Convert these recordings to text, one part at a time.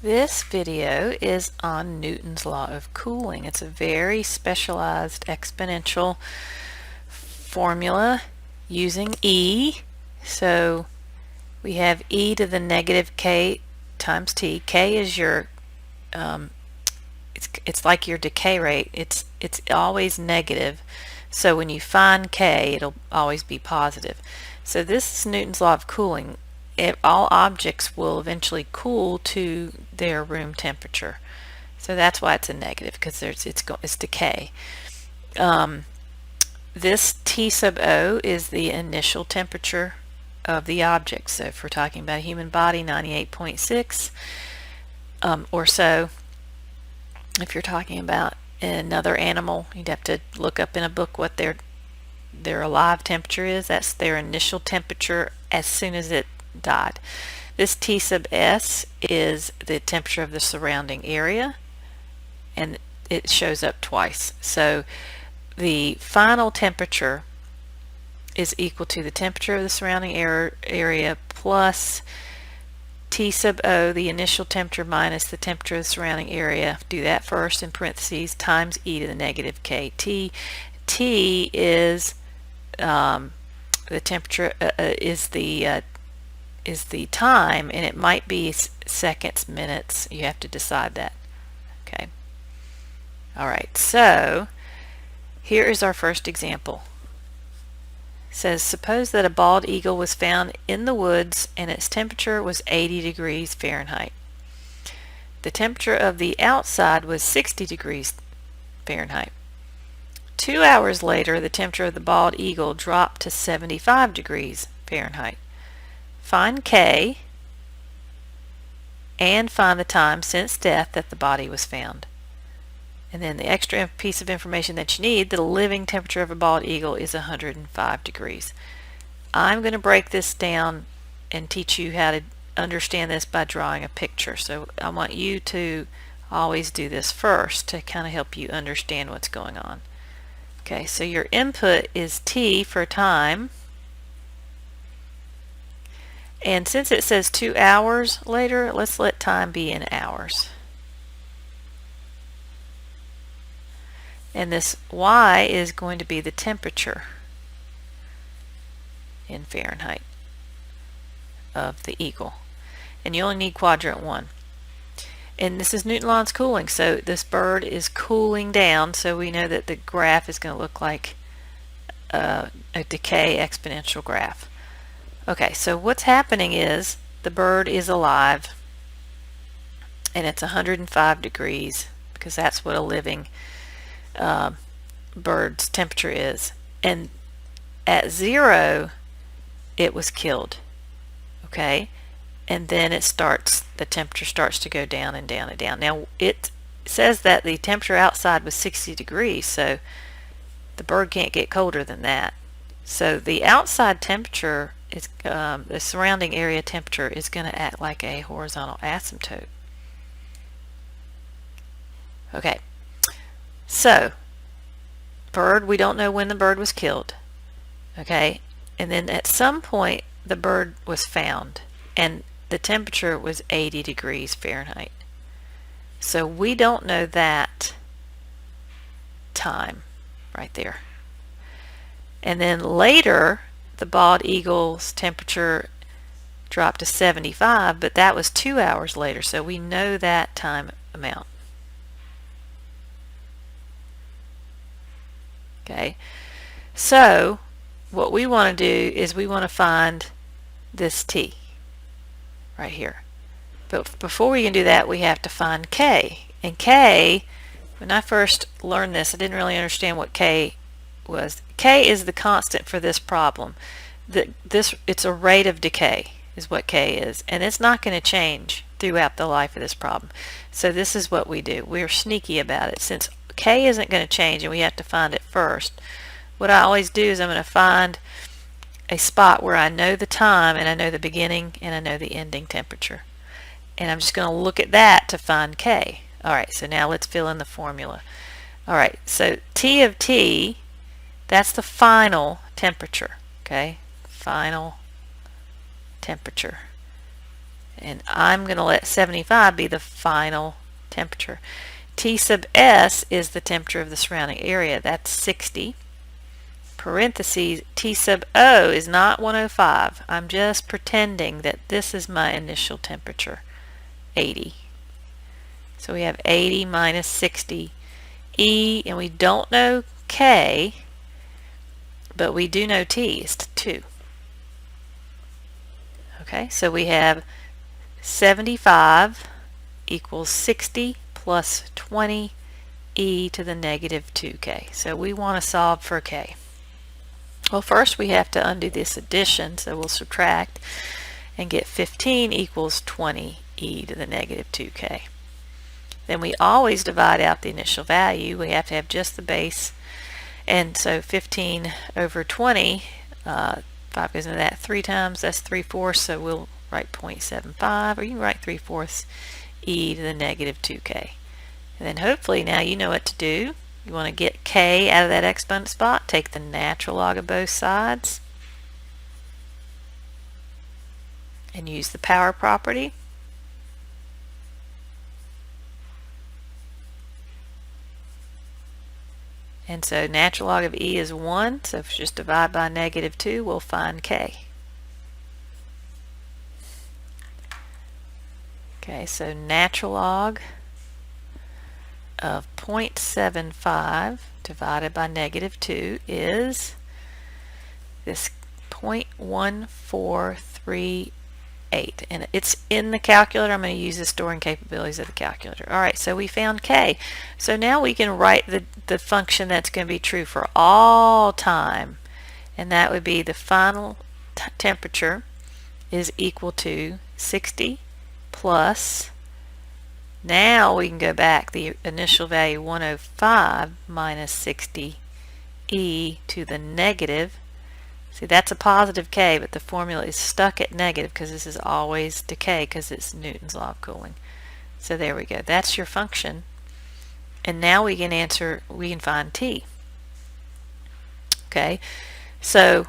This video is on Newton's law of cooling. It's a very specialized exponential formula using E. So we have e to the negative k times t. K is your it's like your decay rate. It's always negative. So when you find K, it'll always be positive. So this is Newton's law of cooling. All objects will eventually cool to their room temperature. So that's why it's a negative, because it's decay. This T sub O is the initial temperature of the object. So if we're talking about a human body, 98.6 or so. If you're talking about another animal, you'd have to look up in a book what their alive temperature is. That's their initial temperature as soon as it died. This T sub S is the temperature of the surrounding area, and it shows up twice. So the final temperature is equal to the temperature of the surrounding area plus T sub O, the initial temperature, minus the temperature of the surrounding area. Do that first in parentheses, times e to the negative k. T is the temperature is the time, and it might be seconds, minutes. You have to decide that. Okay. All right. So here is our first example. It says, suppose that a bald eagle was found in the woods and its temperature was 80 degrees Fahrenheit. The temperature of the outside was 60 degrees Fahrenheit. 2 hours later, the temperature of the bald eagle dropped to 75 degrees Fahrenheit. Find K and find the time since death that the body was found. And then the extra piece of information that you need, the living temperature of a bald eagle is 105 degrees. I'm going to break this down and teach you how to understand this by drawing a picture. So I want you to always do this first to kind of help you understand what's going on. Okay, so your input is T for time. And since it says 2 hours later, let's let time be in hours. And this Y is going to be the temperature in Fahrenheit of the eagle. And you only need quadrant 1. And this is Newton's law of cooling, so this bird is cooling down, so we know that the graph is going to look like a decay exponential graph. Okay, so what's happening is the bird is alive, and it's 105 degrees, because that's what a living bird's temperature is. And at 0, it was killed. Okay, and then the temperature starts to go down and down and down. Now it says that the temperature outside was 60 degrees, so the bird can't get colder than that. So the outside temperature is the surrounding area temperature is going to act like a horizontal asymptote. Okay, so bird, we don't know when the bird was killed. Okay, and then at some point the bird was found, and the temperature was 80 degrees Fahrenheit. So we don't know that time right there. And then later, the bald eagle's temperature dropped to 75, but that was 2 hours later, so we know that time amount. Okay, so what we want to do is we want to find this T right here. But before we can do that, we have to find K. And K, when I first learned this, I didn't really understand what K was. K is the constant for this problem. It's a rate of decay is what K is, and it's not going to change throughout the life of this problem. So this is what we do. We're sneaky about it. Since K isn't going to change and we have to find it first, what I always do is I'm going to find a spot where I know the time, and I know the beginning, and I know the ending temperature. And I'm just going to look at that to find K. Alright, so now let's fill in the formula. Alright, so T of T, that's the final temperature. Okay, final temperature. And I'm going to let 75 be the final temperature. T sub S is the temperature of the surrounding area. That's 60. Parentheses, T sub O is not 105. I'm just pretending that this is my initial temperature, 80. So we have 80 minus 60. E, and we don't know K, but we do know T is 2. Okay, so we have 75 equals 60 plus 20 e to the negative 2k. So we want to solve for k. Well, first we have to undo this addition, so we'll subtract and get 15 equals 20 e to the negative 2k. Then we always divide out the initial value. We have to have just the base, and so 15 over 20, 5 goes into that 3 times, that's 3/4, so we'll write 0.75, or you can write 3/4 e to the negative 2k. And then hopefully now you know what to do. You want to get k out of that exponent spot, take the natural log of both sides, and use the power property. And so natural log of e is 1, so if we just divide by negative 2, we'll find k. Okay, so natural log of 0.75 divided by negative 2 is this 0.1438, and it's in the calculator. I'm going to use the storing capabilities of the calculator. Alright, so we found k. So now we can write the function that's going to be true for all time, and that would be the final temperature is equal to 60 plus, now we can go back, the initial value 105 minus 60 e to the negative. See, that's a positive k, but the formula is stuck at negative because this is always decay because it's Newton's law of cooling. So there we go. That's your function. And now we can find t. Okay, so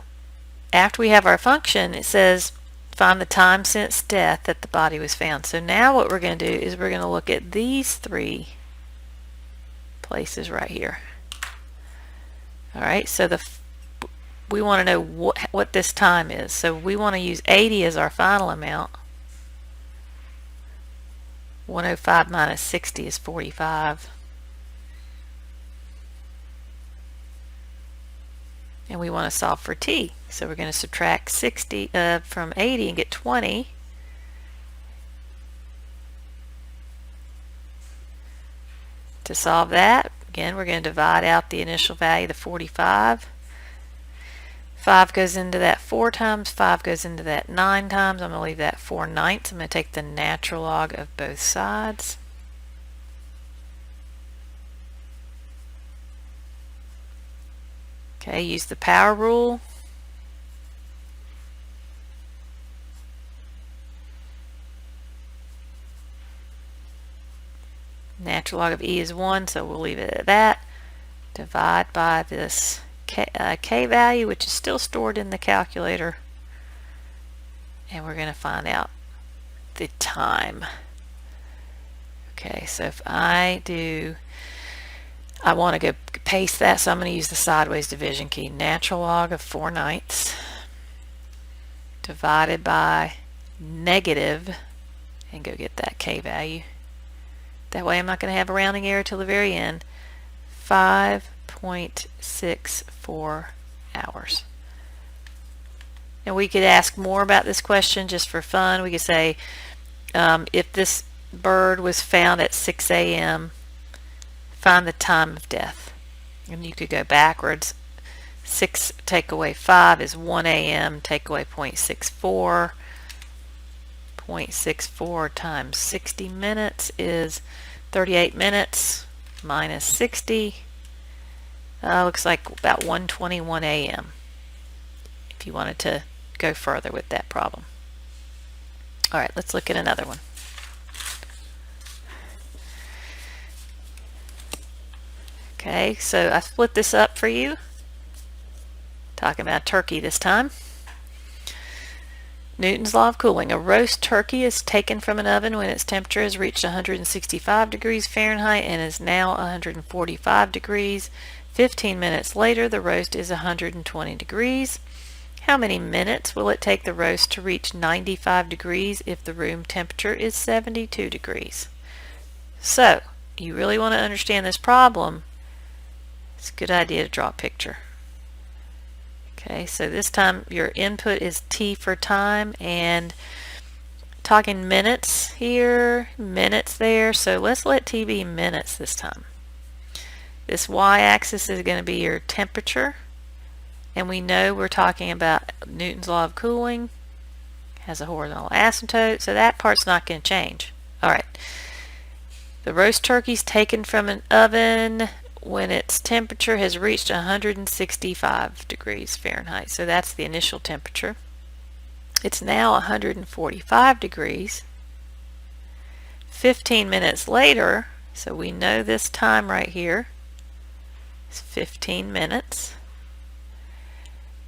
after we have our function, it says find the time since death that the body was found. So now what we're going to do is we're going to look at these 3 places right here. Alright, so we want to know what this time is. So we want to use 80 as our final amount. 105 minus 60 is 45. And we want to solve for t. So we're going to subtract 60 from 80 and get 20. To solve that, again, we're going to divide out the initial value, the 45. 5 goes into that 4 times, 5 goes into that 9 times. I'm going to leave that 4/9. I'm going to take the natural log of both sides. Okay, use the power rule. Natural log of e is 1, so we'll leave it at that. Divide by this k value, which is still stored in the calculator. And we're going to find out the time. Okay, so if I want to go paste that, so I'm going to use the sideways division key. Natural log of 4/9 divided by negative, and go get that k value. That way I'm not going to have a rounding error till the very end. 5.64 hours. And we could ask more about this question just for fun. We could say if this bird was found at 6 a.m., find the time of death. And you could go backwards. 6 take away 5 is 1 a.m. Take away 0.64. 0.64 times 60 minutes is 38 minutes minus 60. Looks like about 1:21 a.m. if you wanted to go further with that problem. Alright, let's look at another one. Okay, so I split this up for you. Talking about turkey this time. Newton's law of cooling. A roast turkey is taken from an oven when its temperature has reached 165 degrees Fahrenheit and is now 145 degrees. 15 minutes later, the roast is 120 degrees. How many minutes will it take the roast to reach 95 degrees if the room temperature is 72 degrees? So, you really want to understand this problem, it's a good idea to draw a picture. Okay, so this time your input is T for time, and talking minutes here, minutes there, so let's let T be minutes this time. This y-axis is going to be your temperature, and we know we're talking about Newton's law of cooling, has a horizontal asymptote, so that part's not going to change. Alright, the roast turkey's taken from an oven when its temperature has reached 165 degrees Fahrenheit. So that's the initial temperature. It's now 145 degrees. 15 minutes later, so we know this time right here is 15 minutes.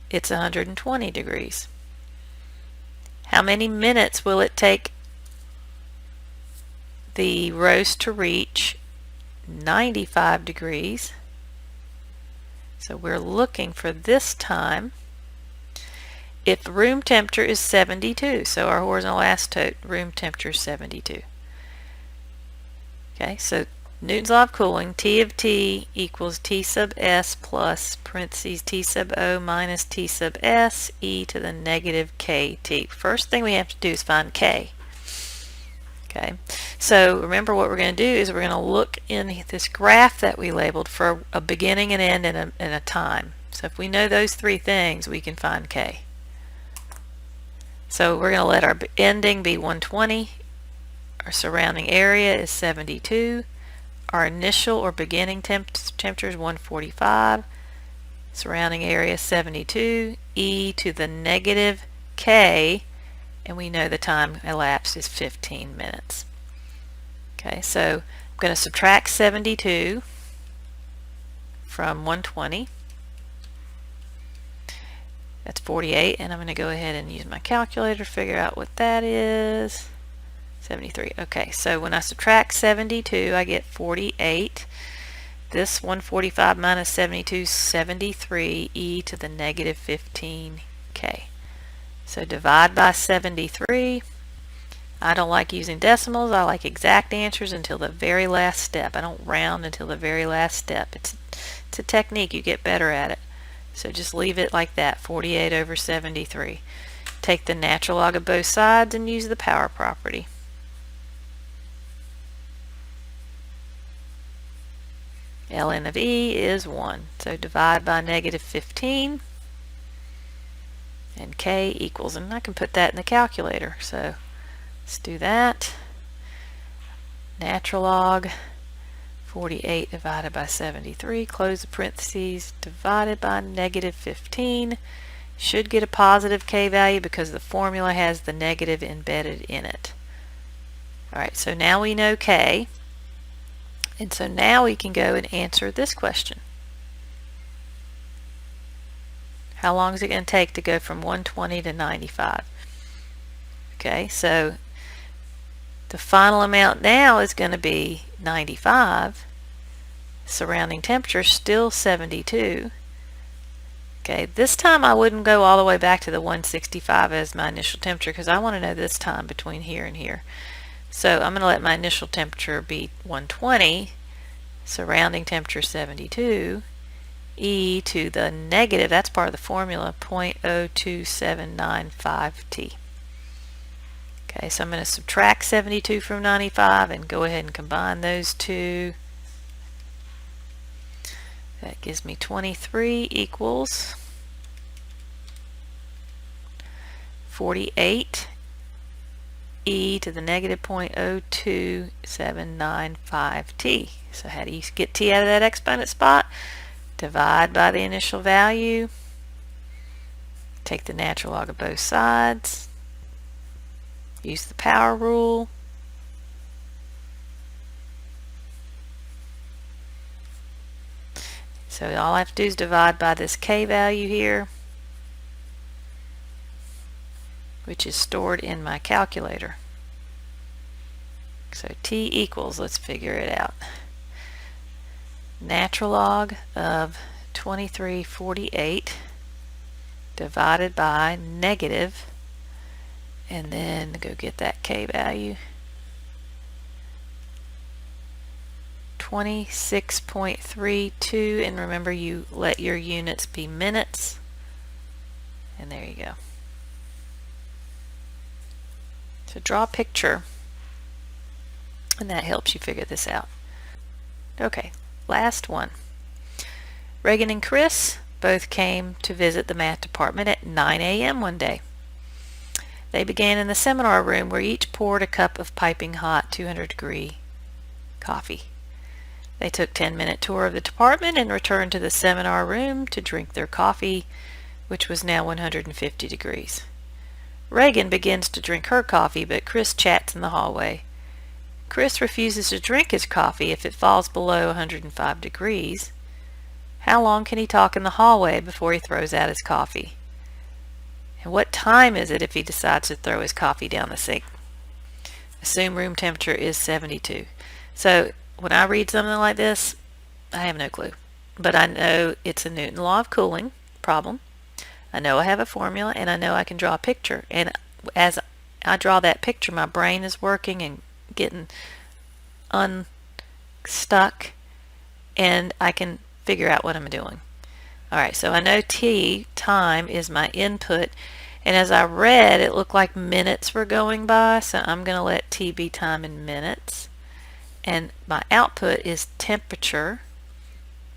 It's 120 degrees. How many minutes will it take the roast to reach 95 degrees? So we're looking for this time if the room temperature is 72. So our horizontal asymptote, room temperature is 72. Okay, so Newton's law of cooling, T of T equals T sub S plus parentheses T sub O minus T sub S e to the negative KT. First thing we have to do is find K. Okay, so remember what we're going to do is we're going to look in this graph that we labeled for a beginning and end and a time. So if we know those three things, we can find K. So we're going to let our ending be 120. Our surrounding area is 72. Our initial or beginning temperature is 145. Surrounding area is 72. E to the negative K, and we know the time elapsed is 15 minutes. Okay, so I'm going to subtract 72 from 120. That's 48, and I'm going to go ahead and use my calculator to figure out what that is. 73. Okay, so when I subtract 72, I get 48. This 145 minus 72 is 73, e to the negative 15k. So divide by 73. I don't like using decimals. I like exact answers until the very last step. I don't round until the very last step. It's a technique. You get better at it. So just leave it like that, 48 over 73. Take the natural log of both sides and use the power property. ln of e is 1. So divide by negative 15. And k equals, and I can put that in the calculator. So let's do that. Natural log 48 divided by 73, close the parentheses, divided by negative 15. Should get a positive k value because the formula has the negative embedded in it. Alright, so now we know k, and so now we can go and answer this question. How long is it going to take to go from 120 to 95? Okay, so the final amount now is going to be 95. Surrounding temperature still 72. Okay, this time I wouldn't go all the way back to the 165 as my initial temperature because I want to know this time between here and here. So I'm going to let my initial temperature be 120, surrounding temperature 72, e to the negative, that's part of the formula, 0.02795 T. Okay, so I'm going to subtract 72 from 95 and go ahead and combine those two. That gives me 23 equals 48 e to the negative 0.02795 T. So how do you get T out of that exponent spot? Divide by the initial value. Take the natural log of both sides. Use the power rule. So all I have to do is divide by this k value here. which is stored in my calculator. So T equals, let's figure it out, natural log of 2348 divided by negative, and then go get that K value, 26.32, and remember you let your units be minutes, and there you go. So draw a picture, and that helps you figure this out. Okay, last one. Reagan and Chris both came to visit the math department at 9 a.m. one day. They began in the seminar room where each poured a cup of piping hot 200-degree coffee. They took a 10-minute tour of the department and returned to the seminar room to drink their coffee, which was now 150 degrees. Reagan begins to drink her coffee, but Chris chats in the hallway. Chris refuses to drink his coffee if it falls below 105 degrees. How long can he talk in the hallway before he throws out his coffee? And what time is it if he decides to throw his coffee down the sink? Assume room temperature is 72. So when I read something like this, I have no clue. But I know it's a Newton law of cooling problem. I know I have a formula, and I know I can draw a picture. And as I draw that picture, my brain is working and getting unstuck, and I can figure out what I'm doing. Alright, so I know T, time, is my input, and as I read, it looked like minutes were going by, so I'm going to let T be time in minutes. And my output is temperature.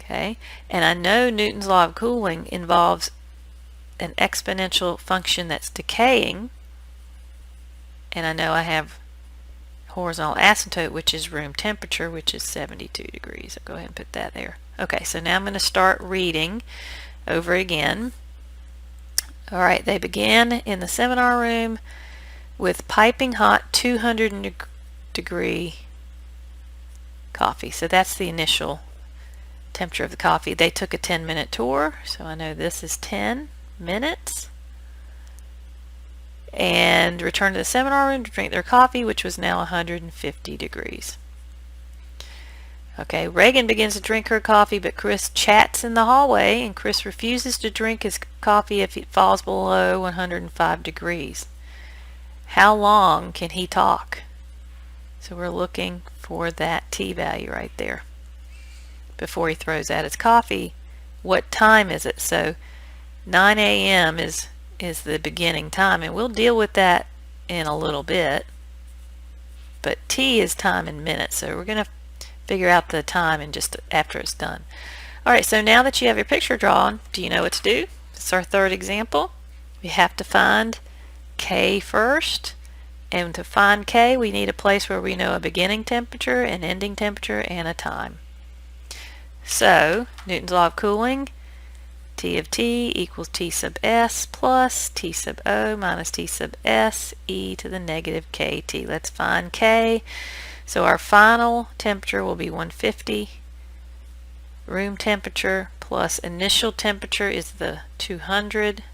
Okay, and I know Newton's law of cooling involves an exponential function that's decaying, and I know I have horizontal asymptote, which is room temperature, which is 72 degrees. I'll go ahead and put that there. Okay, so now I'm going to start reading over again. Alright, they began in the seminar room with piping hot 200-degree coffee. So that's the initial temperature of the coffee. They took a 10-minute tour, so I know this is 10 minutes. And returned to the seminar room to drink their coffee, which was now 150 degrees. Okay, Reagan begins to drink her coffee, but Chris chats in the hallway, and Chris refuses to drink his coffee if it falls below 105 degrees. How long can he talk? So we're looking for that T value right there. Before he throws out his coffee, what time is it? So 9 a.m. is the beginning time, and we'll deal with that in a little bit. But T is time in minutes, so we're going to figure out the time in just after it's done. Alright, so now that you have your picture drawn, do you know what to do? This is our third example. We have to find K first, and to find K we need a place where we know a beginning temperature, an ending temperature, and a time. So Newton's law of cooling, T of T equals T sub S plus T sub O minus T sub S e to the negative KT. Let's find K. So our final temperature will be 150. Room temperature plus initial temperature is the 200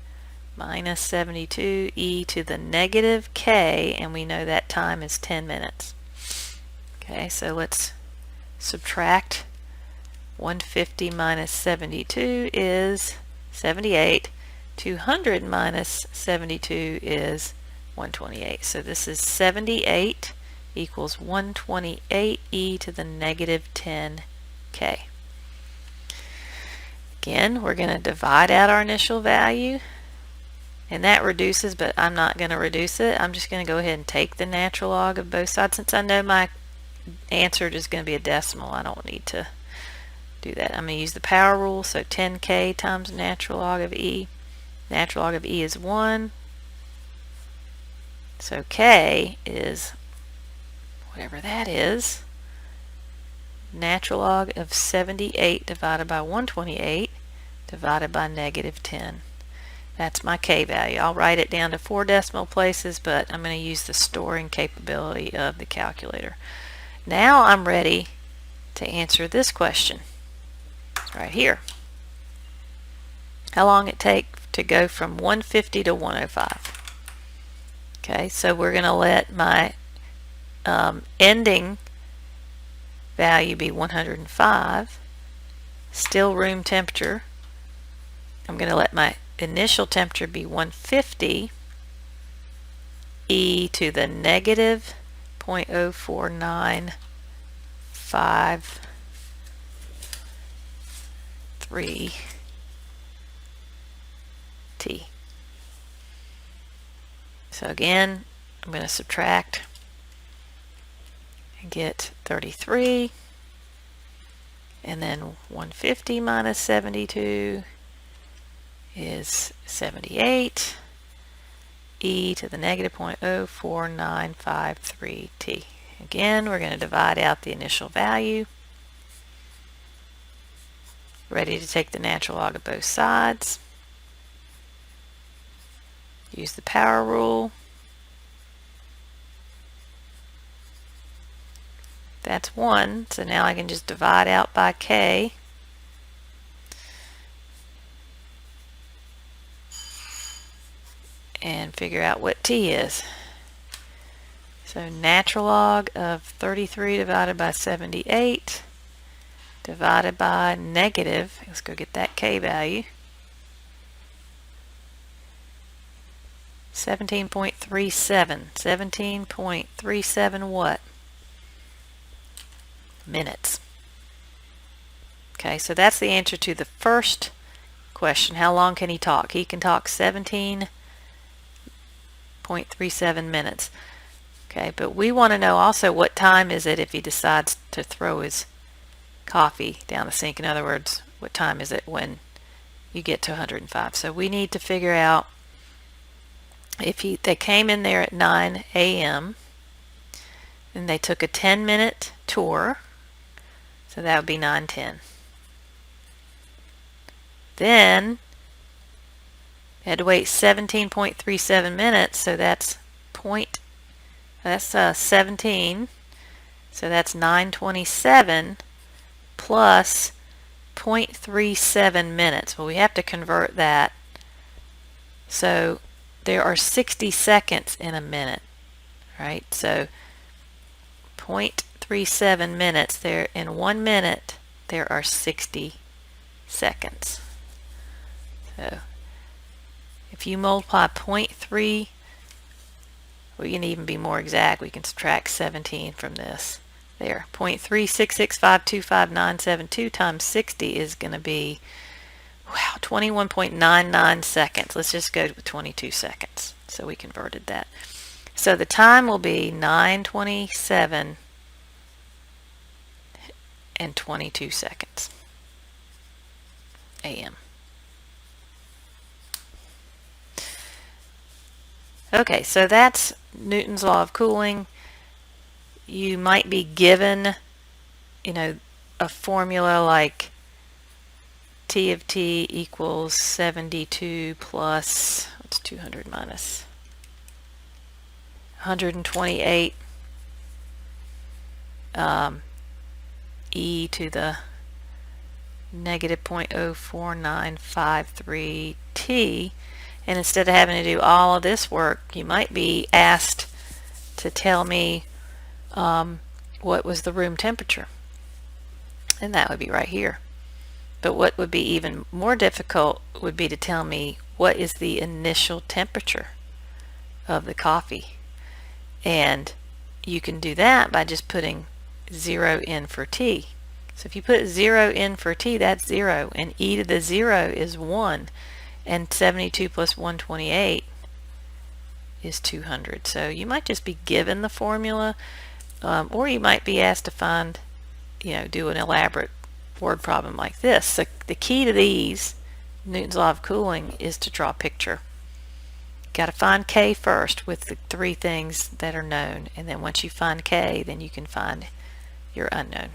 minus 72 e to the negative K, and we know that time is 10 minutes. Okay, so let's subtract 150 minus 72 is 78. 200 minus 72 is 128. So this is 78 equals 128 e to the negative 10k. Again, we're going to divide out our initial value, and that reduces, but I'm not going to reduce it. I'm just going to go ahead and take the natural log of both sides. Since I know my answer is going to be a decimal, I don't need to do that. I'm going to use the power rule, so 10k times natural log of e. Natural log of e is 1, so k is whatever that is. Natural log of 78 divided by 128 divided by negative 10. That's my k value. I'll write it down to 4 decimal places, but I'm going to use the storing capability of the calculator. Now I'm ready to answer this question right here. How long it take to go from 150 to 105? Okay, so we're going to let my ending value be 105, still room temperature. I'm going to let my initial temperature be 150, e to the negative 0.04953 T. So again, I'm going to subtract and get 33, and then 150 minus 72 is 78, e to the negative 0.04953 T. Again, we're going to divide out the initial value. Ready to take the natural log of both sides. Use the power rule. That's 1, so now I can just divide out by k. And figure out what t is. So natural log of 33 divided by 78 divided by negative, let's go get that k value, 17.37. 17.37 what? Minutes. Okay, so that's the answer to the first question. How long can he talk? He can talk 17.37 minutes. Okay, but we want to know also what time is it if he decides to throw his coffee down the sink. In other words, what time is it when you get to 105? So we need to figure out if they came in there at 9 a.m. and they took a 10-minute tour, so that would be 9:10. Then they had to wait 17.37 minutes, so that's 17, so that's 9:27 plus 0.37 minutes. Well, we have to convert that. So there are 60 seconds in a minute, right? So 0.37 minutes, there in 1 minute there are 60 seconds. So if you multiply 0.3, we can even be more exact. We can subtract 17 from this. There, 0.366525972 times 60 is going to be, wow, 21.99 seconds. Let's just go with 22 seconds. So we converted that. So the time will be 9:27 and 22 seconds a.m. Okay, so that's Newton's law of cooling. You might be given, a formula like T of T equals 72 plus, what's 200 minus 128 e to the negative 0.04953 T. And instead of having to do all of this work, you might be asked to tell me what was the room temperature. And that would be right here. But what would be even more difficult would be to tell me what is the initial temperature of the coffee. And you can do that by just putting 0 in for T. So if you put 0 in for T, that's 0. And e to the 0 is 1. And 72 plus 128 is 200. So you might just be given the formula, or you might be asked to find, do an elaborate word problem like this. So the key to these, Newton's law of cooling, is to draw a picture. Got to find K first with the 3 things that are known, and then once you find K, then you can find your unknown.